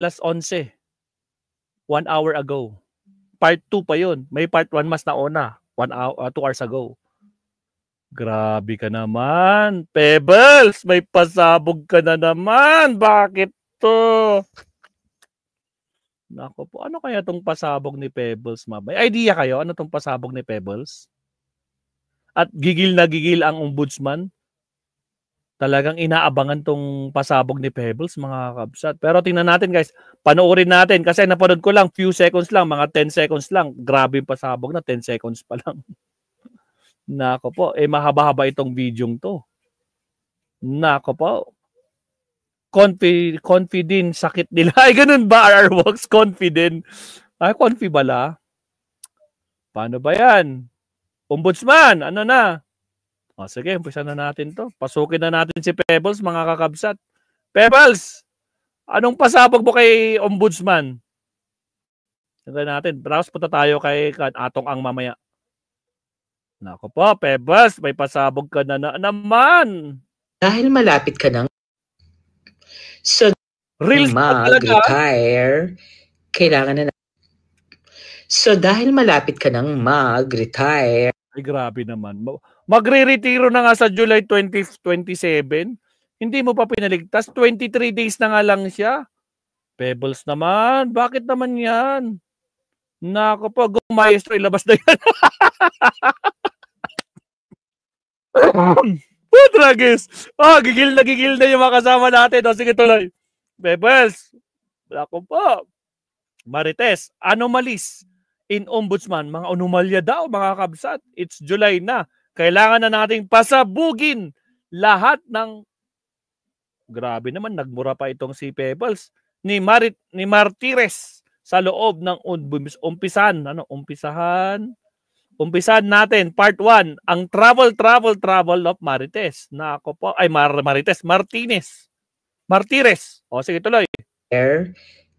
11:00. 1 hour ago. Part 2 pa yun. May part 1 mas nauna. 2 hours ago. Grabe ka naman. Pebbles, may pasabog ka na naman. Bakit to? Nako po, ano kaya tong pasabog ni Pebbles, ma? May idea kayo? Ano tong pasabog ni Pebbles? At gigil na gigil ang ombudsman. Talagang inaabangan tong pasabog ni Pebbles, mga kabsat. Pero tingnan natin, guys. Panoorin natin. Kasi napanood ko lang, few seconds lang, mga 10 seconds lang. Grabe yung pasabog na, 10 seconds pa lang. Nako po, mahaba-haba itong video to. Nako po. Confident, sakit nila. Ay, ganun ba, RR Works? Confident. Ay, confi bala. Paano ba yan? Ombudsman, ano na? O, sige, umpisa na natin to. Pasukin na natin si Pebbles, mga kakabsat. Pebbles! Anong pasabog mo kay Ombudsman? Tignan natin. Tapos punta tayo kay Atong Ang mamaya. Nako po, Pebbles, may pasabog ka na naman. Dahil malapit ka nang mag-retire, kailangan na. So dahil malapit ka nang mag-retire. Ay, grabe naman. Magre-retiro na nga sa July 2027. Hindi mo pa pinaligtas. 23 days na nga lang siya. Pebbles naman. Bakit naman yan? Nako po, go maestro, ilabas na yan. Tragis. Gigil na yung mga kasama natin. O, sige, tuloy. Pebbles. Nako po. Marites, anomalies in ombudsman. Mga anomalya daw, mga kabsat. It's July na. Kailangan na nating pasabugin lahat ng... Grabe naman, nagmura pa itong si Pebbles. Ni Martires sa loob ng umpisahan natin, part 1, ang travel of Marites. Nako po, ay Martires. O, sige, tuloy.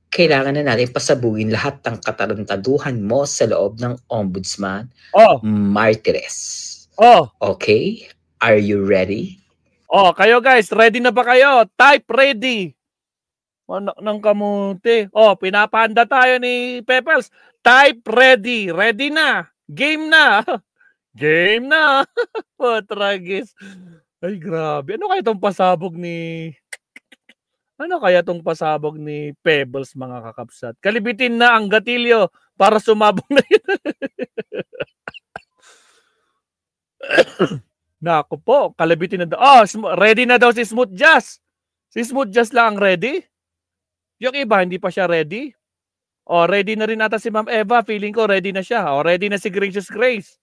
Kailangan na natin pasabugin lahat ng katarantaduhan mo sa loob ng ombudsman, Martires. Okay? Are you ready? Kayo guys, ready na ba kayo? Type ready. Nang kamuti. Pinapanda tayo ni Pebbles. Type ready. Ready na. Game na. Game na. Tragis. Ay, grabe. Ano kaya itong pasabog ni... Pebbles, mga kakapsat? Kalibitin na ang gatilyo para sumabog na yun. Nako po, kalibitin na daw. Ready na daw si Smooth Jazz. Si Smooth Jazz lang ang ready? Yung iba, hindi pa siya ready? Ready na rin ata si Ma'am Eva. Feeling ko ready na siya. Ready na si Gracious Grace.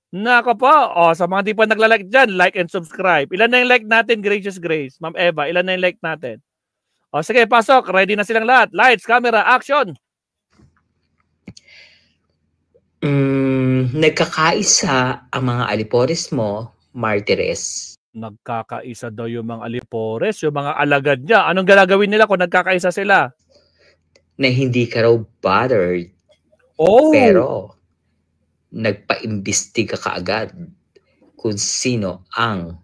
Nako po. Sa mga di pa naglalike dyan, like and subscribe. Ilan na yung like natin, Gracious Grace? Ma'am Eva, ilan na yung like natin? Sige, pasok. Ready na silang lahat. Lights, camera, action. Nagkakaisa ang mga alipores mo, Martires. Nagkakaisa daw yung mga alipores, yung mga alagad niya. Anong gagawin nila kung nagkakaisa sila? Na hindi ka raw bothered. Pero, nagpa-imbestiga ka agad kung sino ang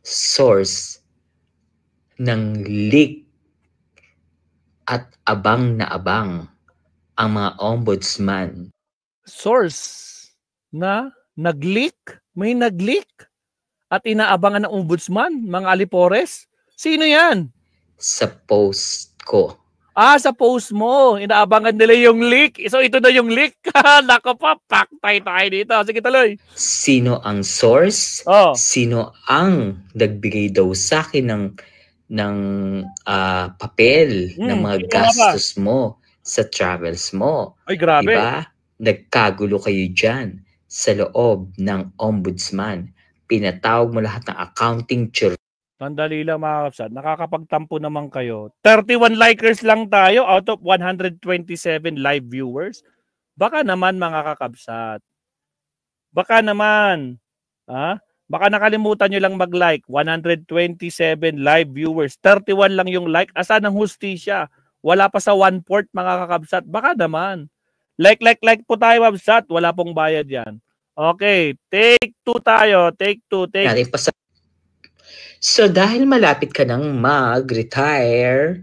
source ng leak at abang na abang ang mga ombudsman. Source na nag-leak? May nag-leak? At inaabangan ng ombudsman? Mga alipores? Sino yan? Sa post ko. Sa post mo. Inaabangan nila yung leak. So ito na yung leak. Nako pa, paktay tayo dito. Sige, tuloy. Sino ang source? Sino ang nagbigay daw sa akin ng papel ng mga gastos mo sa travels mo? Ay, grabe. Diba? Nagkagulo kayo dyan sa loob ng ombudsman. Pinatawag mo lahat ng accounting church. Sandali lang, mga kapsat. Nakakapagtampo naman kayo. 31 likers lang tayo out of 127 live viewers. Baka naman, mga kakabsat. Baka naman. Baka nakalimutan nyo lang mag-like. 127 live viewers. 31 lang yung like. Asan ang hustisya? Wala pa sa 1/4, mga kakabsat. Baka naman. Like po tayo, kabsat. Wala pong bayad yan. Okay. Take 2 tayo. Take 2. So dahil malapit ka nang mag-retire,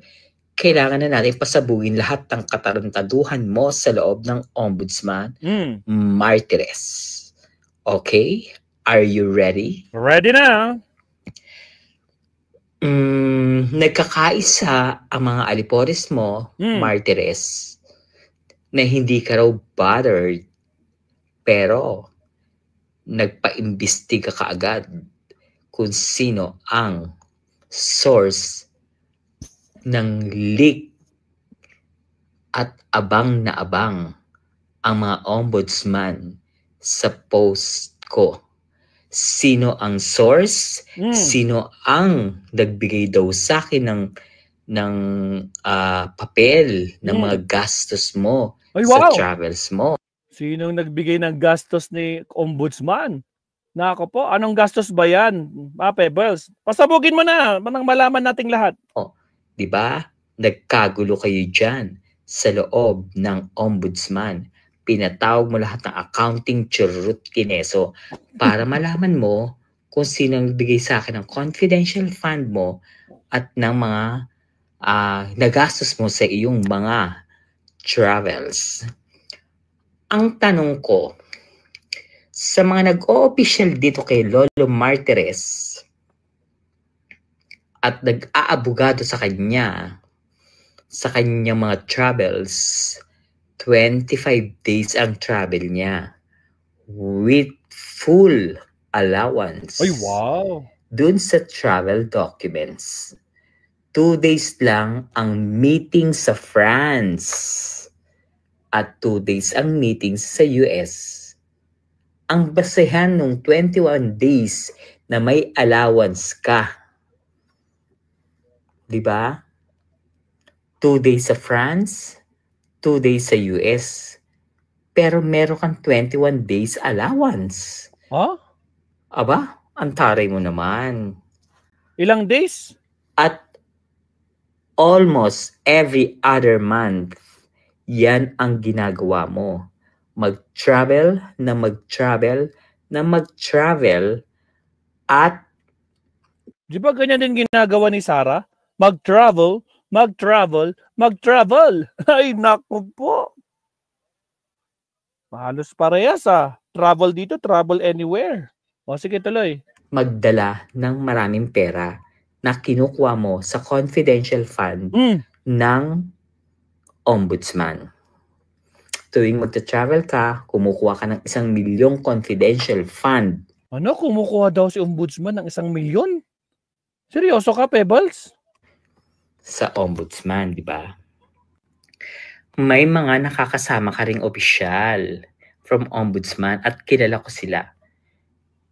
kailangan na natin pasabugin lahat ng katarantaduhan mo sa loob ng Ombudsman Martires. Okay? Are you ready? Ready na. Nagkakaisa ang mga alipores mo, Martires, na hindi ka raw bothered, pero nagpa-imbestiga ka agad kung sino ang source ng leak at abang na abang ang mga ombudsman sa post ko. Sino ang source? Sino ang nagbigay daw sa akin ng papel ng mga gastos mo sa travels mo? Sinong nagbigay ng gastos ni Ombudsman? Nako po, anong gastos ba yan? Pebbles, pasabugin mo na, manang malaman nating lahat. Di ba? Nagkagulo kayo dyan sa loob ng Ombudsman. Pinatawag mo lahat ng accounting churrut kineso para malaman mo kung sino nagbigay sa akin ng confidential fund mo at ng mga nagastos mo sa iyong mga travels. Ang tanong ko, sa mga nag-o-official dito kay Lolo Martires at nag-aabogado sa kanyang mga travels, 25 days ang travel niya with full allowance. Ay, wow! Dun sa travel documents. 2 days lang ang meeting sa France at 2 days ang meeting sa US. Ang basehan ng 21 days na may allowance ka. Diba? 2 days sa France, 2 days sa US. Pero meron kang 21 days allowance. Aba, ang taray mo naman. Ilang days? At almost every other month, yan ang ginagawa mo. Mag-travel at di ba ganyan din ginagawa ni Sarah? Mag-travel. Ay, naku po. Halos parehas Travel dito, travel anywhere. Sige, tuloy. Magdala ng maraming pera na kinukuha mo sa confidential fund ng Ombudsman. Tuwing magta-travel ka, kumukuha ka ng 1 milyong confidential fund. Ano? Kumukuha daw si Ombudsman ng 1 milyon? Seryoso ka, Pebbles? Sa Ombudsman, di ba? May mga nakakasama ka ring opisyal from Ombudsman at kilala ko sila.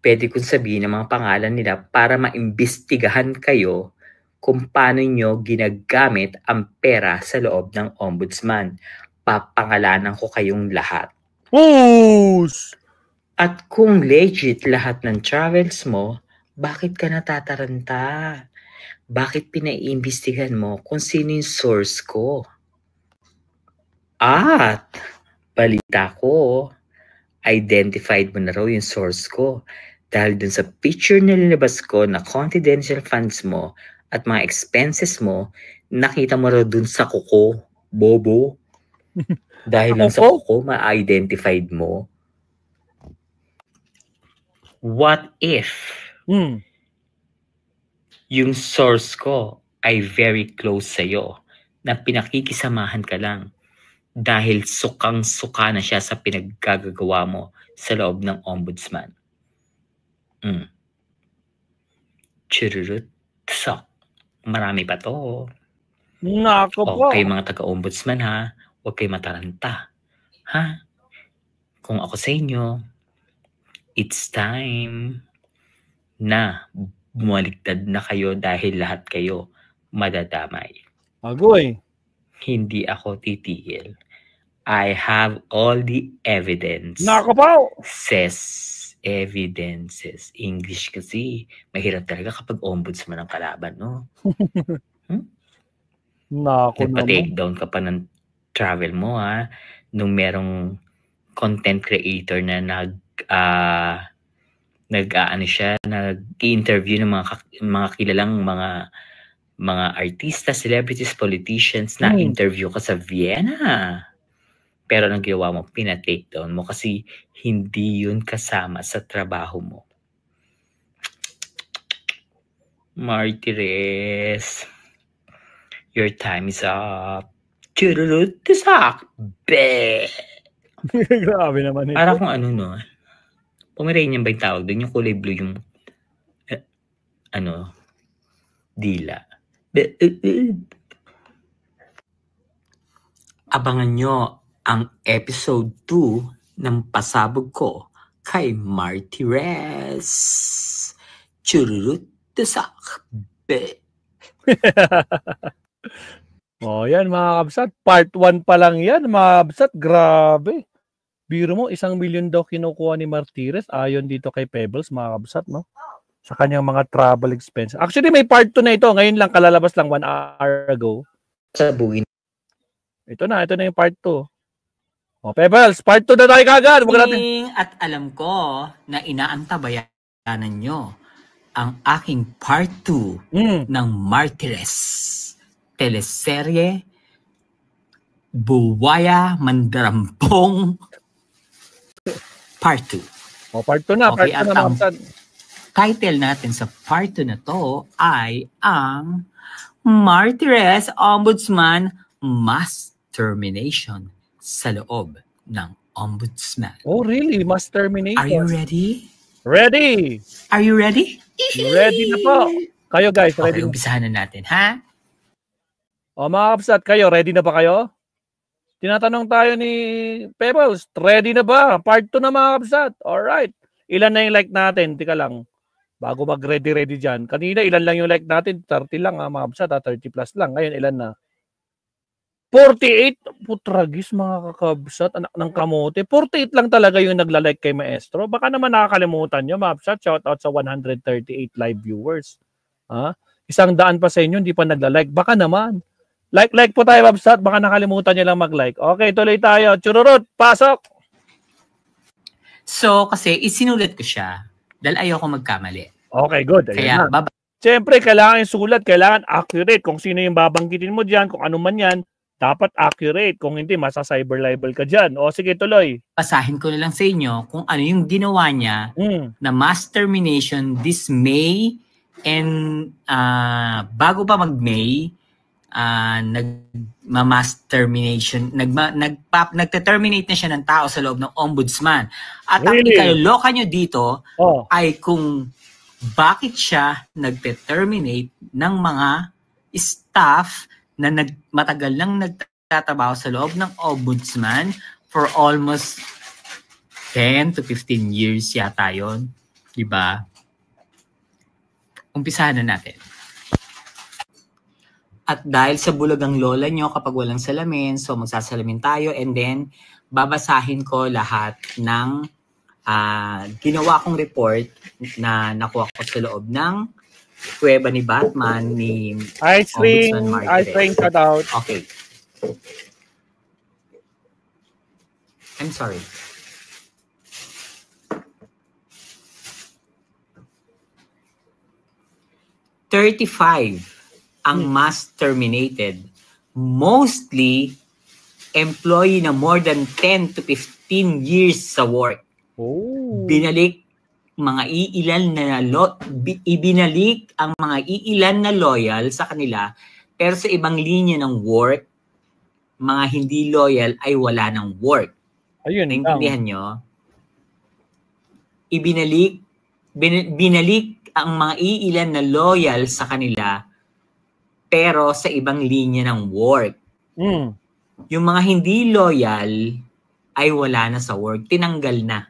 Pwede kong sabihin ang mga pangalan nila para maimbestigahan kayo kung paano nyo ginagamit ang pera sa loob ng Ombudsman. Papangalanan ko kayong lahat. At kung legit lahat ng travels mo, bakit ka natataranta? Bakit pinaiimbestigahan mo kung sino yung source ko? At balita ko, identified mo na raw yung source ko. Dahil dun sa picture na linabas ko na confidential funds mo at mga expenses mo, nakita mo raw dun sa kuko, bobo. Dahil lang sa kuko, ma-identified mo. What if yung source ko ay very close sa'yo na pinakikisamahan ka lang dahil sukang-suka na siya sa pinaggagawa mo sa loob ng Ombudsman? Chururut, sok. Marami pa to. Nako po. Kayo mga taga-Ombudsman huwag kayo mataranta. Kung ako sa inyo, it's time na bumaligtad na kayo dahil lahat kayo madadamay. Agoy. Hindi ako titigil. I have all the evidence. Nako po. Evidences. English kasi. Mahirap talaga kapag Ombudsman ang kalaban, no? Nako naman. Nagpa-take down ka pa ng travel mo, nung merong content creator na nag-i-interview ng mga kilalang mga mga artista, celebrities, politicians na interview ka sa Vienna. Pero anong ginawa mo? Pina-take down mo kasi hindi yun kasama sa trabaho mo. Martires, your time is up. Chururut, tisak. Be! Grabe naman ito. Para kung ano, no? Pomeranian ba yung tawag doon? Yung kulay blue yung dila. Abangan nyo ang episode 2 ng pasabog ko kay Martires. Chururut, tisak. Be! Yan mga kabsat. Part 1 pa lang yan mga kabsat. Grabe. Biro mo, 1 million daw kinukuha ni Martires ayon dito kay Pebbles mga kabsat, no? Sa kanyang mga travel expenses. Actually, may part 2 na ito. Ngayon lang, kalalabas lang 1 hour ago. Sabugin. Ito na yung part 2. Pebbles, part 2 na tayo kagad. At alam ko na inaantabayanan nyo ang aking part 2 ng Martires. Teleserye Buwaya Mandarampong part 2. Part 2 na. Okay, part 2 na ang title natin sa part 2 na to ay ang Martires Ombudsman Mass Termination sa loob ng Ombudsman. Oh, really? Mass termination? Are you ready? Ready! Are you ready? Ready na po. Kayo guys, ready? Okay, umpisahan na natin, ha? Mga kapsat, kayo, ready na ba kayo? Tinatanong tayo ni Pebbles, ready na ba? Part 2 na mga kapsat. Alright. Ilan na yung like natin? Tika lang. Bago mag-ready dyan. Kanina, ilan lang yung like natin? 30 lang mga kapsat. 30 plus lang. Ngayon, ilan na? 48. Putragis mga kakabsat. Anak ng kamote. 48 lang talaga yung nagla-like kay Maestro. Baka naman nakakalimutan nyo mga kapsat. Shout out sa 138 live viewers. 100 pa sa inyo, hindi pa nagla-like. Baka naman. Like po tayo, Babsat. Baka nakalimutan nyo lang mag-like. Okay, tuloy tayo. Chururut, pasok! So, kasi isinulat ko siya dahil ayoko magkamali. Okay, good. Kaya, siyempre, kailangan yung sulat, kailangan accurate. Kung sino yung babanggitin mo dyan, kung ano man yan, dapat accurate. Kung hindi, masa-cyber libel ka dyan. O, sige, tuloy. Basahin ko na lang sa inyo kung ano yung ginawa niya na mass termination this May and bago pa mag-May, nagma-mass termination, nagte-terminate na siya ng tao sa loob ng ombudsman. At ang ikaloka nyo dito ay kung bakit siya nagte-terminate ng mga staff na matagal nang nagtatrabaho sa loob ng ombudsman for almost 10 to 15 years yata yun. Diba? Umpisahan na natin. At dahil sa bulag ang lola nyo kapag walang salamin, so magsasalamin tayo and then babasahin ko lahat ng ginawa kong report na nakuha ko sa loob ng kuweba ni Batman ni Ombudsman Martires. Ice ring cut out. Okay. I'm sorry. ang mass terminated, mostly employee na more than 10 to 15 years sa work. Binalik mga ibinalik ang mga iilan na loyal sa kanila, pero sa ibang linya ng work, mga hindi loyal ay wala ng work. Ayun, naintindihan nyo? Binalik ang mga iilan na loyal sa kanila, pero sa ibang linya ng work. Yung mga hindi loyal ay wala na sa work. Tinanggal na.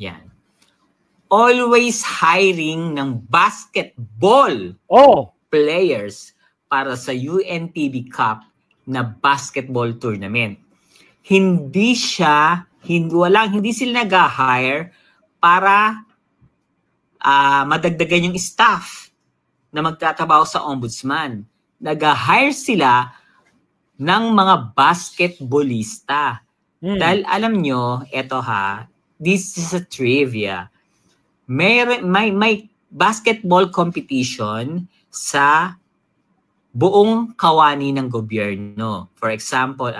Yan. Always hiring ng basketball players para sa UNTV Cup na basketball tournament. Hindi sila nag-hire para madagdagan yung staff na magtatrabaho sa ombudsman. Nag-hire sila ng mga basketballista. Dahil alam nyo, eto this is a trivia. May basketball competition sa buong kawani ng gobyerno. For example,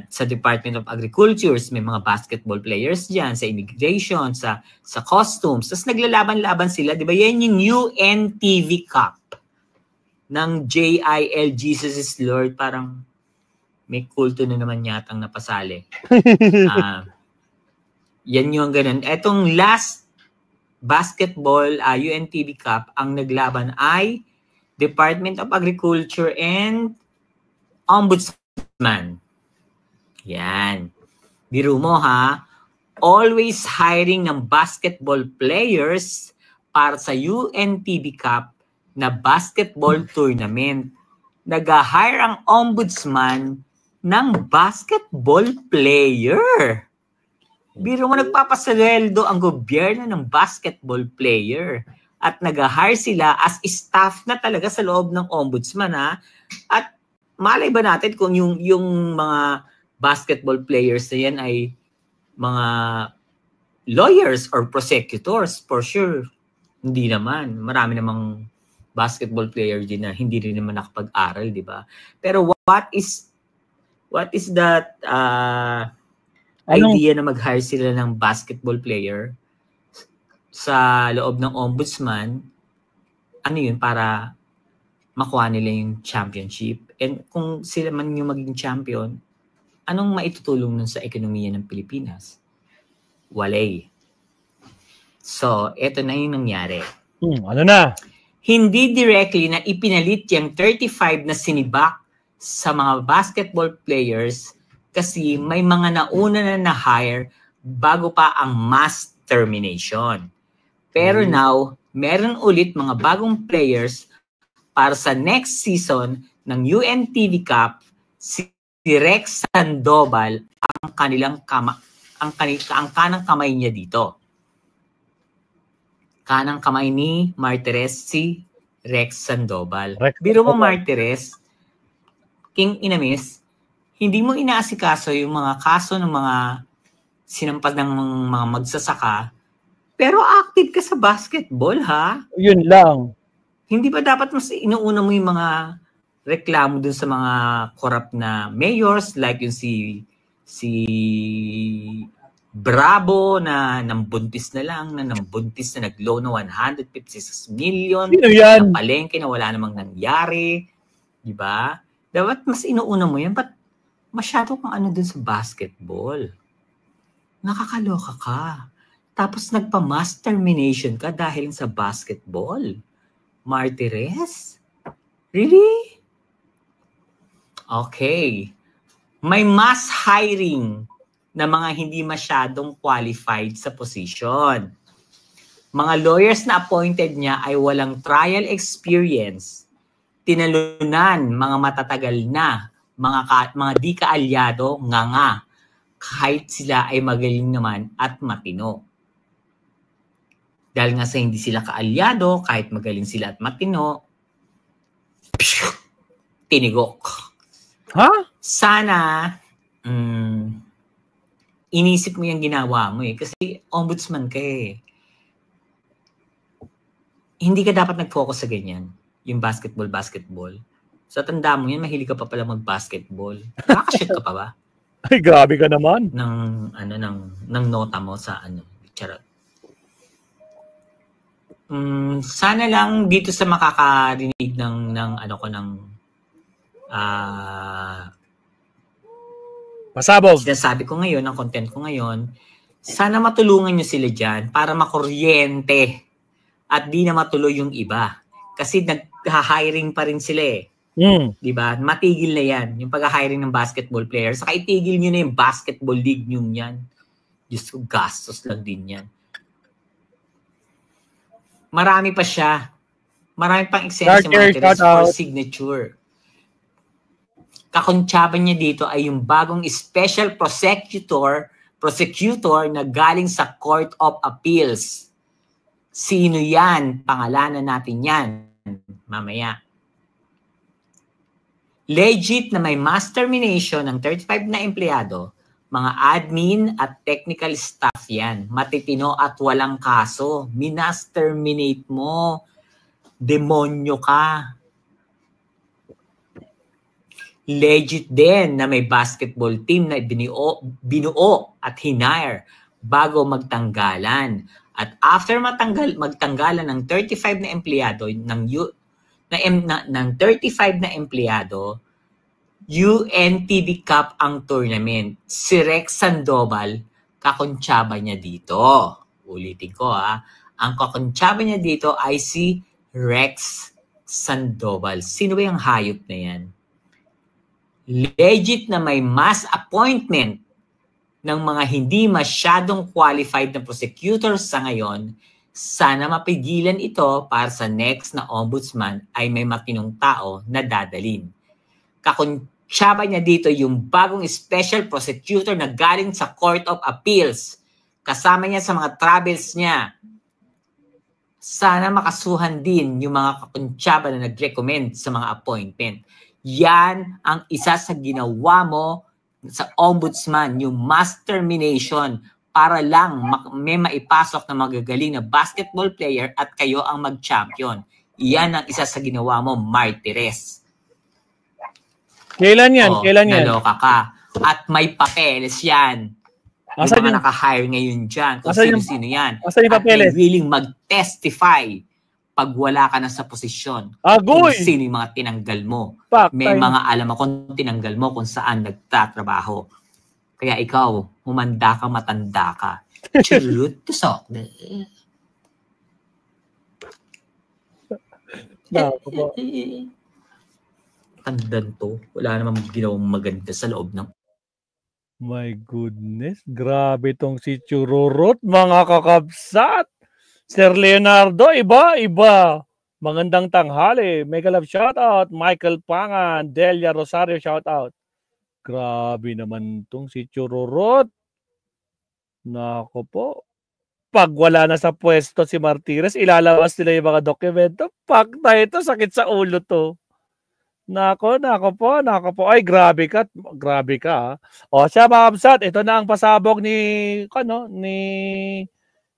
sa Department of Agriculture, may mga basketball players dyan, sa immigration, sa customs. Tapos naglalaban-laban sila, di ba? Yan yung UNTV Cup ng JIL, Jesus is Lord. Parang may kulto na naman yatang napasali. Yan yung ganun. Etong last basketball UNTV Cup, ang naglaban ay Department of Agriculture and Ombudsman. Yan. Biro mo ha, always hiring ng basketball players para sa UNTV Cup na basketball tournament. Nag-hire ang ombudsman ng basketball player. Biro mo, nagpapasweldo ang gobyerno ng basketball player at nag-hire sila as staff na talaga sa loob ng ombudsman ha. At malay ba natin kung yung mga basketball players na yan ay mga lawyers or prosecutors? For sure, hindi naman. Marami namang basketball player din na hindi rin naman nakapag-aral, di ba? Pero what is that idea na mag-hire sila ng basketball player sa loob ng ombudsman? Ano yun? Para makuha nila yung championship. And kung sila man yung maging champion, anong maitutulong nun sa ekonomiya ng Pilipinas? Walay. So, eto na yung nangyari. Ano na? Hindi directly na ipinalit yung 35 na sinibak sa mga basketball players kasi may mga nauna na na-hire bago pa ang mass termination. Pero now, meron ulit mga bagong players para sa next season ng UNTV Cup. Si Rex Sandoval ang kanang kamay niya dito. Kanang kamay ni Martires si Rex Sandoval. Biro mo, Martires, King Inamis, hindi mo inaasikaso yung mga kaso ng mga sinampas ng mga magsasaka, pero active ka sa basketball, ha? Yun lang. Hindi ba dapat mas inuuna mo yung mga reklamo dun sa mga corrupt na mayors like yung si Bravo na nambuntis na lang, na nambuntis na nag-loan na 156 million. Sino yan? Na palengke na wala namang nangyari. Diba? Dapat mas inuuna mo yan. Ba't masyado kang ano dun sa basketball? Nakakaloka ka. Tapos nagpa-mass termination ka dahil sa basketball. Martires? Really? Okay. May mass hiring na mga hindi masyadong qualified sa position. Mga lawyers na appointed niya ay walang trial experience, tinalunan, mga matatagal na, mga di kaalyado, nga, kahit sila ay magaling naman at matino. Dahil nga sa hindi sila kaalyado, kahit magaling sila at matino, tinigok. Ha? Sana, inisip mo yung ginawa mo eh. Kasi ombudsman ka eh. Hindi ka dapat nag-focus sa ganyan. Yung basketball. So tanda mo yan, mahilig ka pa pala mag-basketball. Nakakashoot ka pa ba? Ay, grabe ka naman. Ng nota mo sa charot. Sana lang dito sa makakarinig ng pasabog. Sinasabi ko ngayon, ang content ko ngayon, sana matulungan nyo sila dyan para makuryente at di na matuloy yung iba. Kasi nag-hiring pa rin sila eh. Diba? Matigil na yan, yung pag-hiring ng basketball players. Saka itigil nyo na yung basketball league nyo yan. Diyos ko, gastos lang din yan. Marami pa siya. Marami pang extension for signature. Kakuntsaban niya dito ay yung bagong special prosecutor na galing sa Court of Appeals. Sino yan? Pangalanan natin yan mamaya. Legit na may mass termination ng 35 na empleyado, mga admin at technical staff yan. Matitino at walang kaso. Minas terminate mo. demonyo ka. Legit din na may basketball team na binuo at hinire bago magtanggalan. At after magtanggalan ng 35 na empleyado ng 35 na empleyado, UNTV Cup ang tournament. Si Rex Sandoval, kakontsaba niya dito. Ulitin ko ang kakontsaba niya dito ay si Rex Sandoval. Sino ba yung hayop na yan? Legit na may mass appointment ng mga hindi masyadong qualified na prosecutors sa ngayon. Sana mapigilan ito para sa next na ombudsman ay may matinong tao na dadalin. Kakontsaba niya dito yung bagong special prosecutor na galing sa Court of Appeals. Kasama niya sa mga travels niya. Sana makasuhan din yung mga kakontsaba na nag-recommend sa mga appointment. Yan ang isa sa ginawa mo sa ombudsman, yung mass termination para lang may maipasok na magagaling na basketball player at kayo ang mag-champion. Yan ang isa sa ginawa mo, Martires. Kailan yan? Kailan yan? Naloka ka. At may papeles yan. Yung mga naka-hire ngayon dyan. Kung sino-sino yan. Asan yung papeles? At willing mag-testify pag wala ka na sa posisyon. Agoy! Kung sino yung mga tinanggal mo. May mga alam akong tinanggal mo kung saan nagtatrabaho. Kaya ikaw, humanda ka, matanda ka. Churut, tusok. Tandan to. Wala namang ginawang maganda sa loob ng... My goodness. Grabe tong si Chururut, mga kakabsat. Sir Leonardo, iba. Magandang tanghali. Mega love shoutout. Michael Pangan. Delia Rosario shoutout. Grabe naman tong si Chururut. Nako po. Pag wala na sa pwesto si Martires, ilalabas nila yung mga dokumento. Pakta ito, sakit sa ulo to. Nako po. Ay, grabe ka. O, siya mga kabsat, ito na ang pasabog ni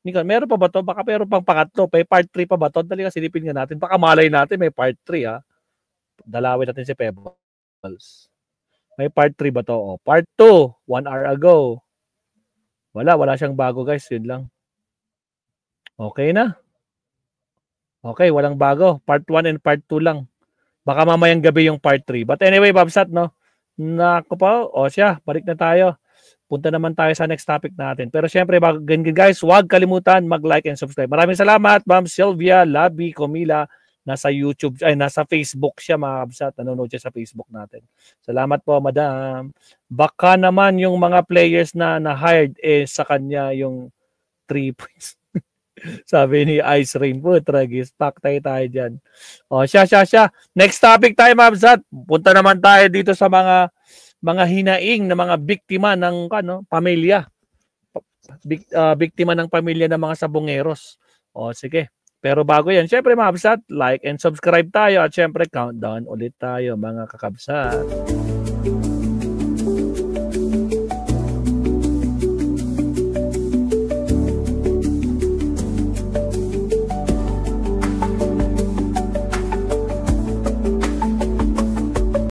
meron pa ba to? Baka meron pang pangatlo. May part 3 pa ba to? Dali ka silipin nga natin. Baka malay natin may part 3 Dalawin natin si Pebbles. May part 3 ba to? O, part 2, 1 hour ago. Wala siyang bago guys. Yun lang. Okay na. Okay, walang bago. Part 1 and part 2 lang. Baka mamayang gabi yung part 3. But anyway, Babsat, no? Nako po. O siya, balik na tayo. Punta naman tayo sa next topic natin. Pero syempre, guys, huwag kalimutan mag-like and subscribe. Maraming salamat, Ma'am Sylvia Labi Comila. Nasa YouTube, nasa Facebook siya, mga kabsat. Nanonood siya sa Facebook natin. Salamat po, Madam. Baka naman yung mga players na na-hired, sa kanya yung 3 points. Sabi ni Ice Rainbow, tragis. Pack tayo dyan. O, siya. Next topic tayo, mga kabsat. Punta naman tayo dito sa mga hinaing na mga biktima ng pamilya. Biktima ng pamilya ng mga sabongeros. O sige. Pero bago yan, syempre mga kabsat, like and subscribe tayo at syempre countdown ulit tayo mga kakabsat.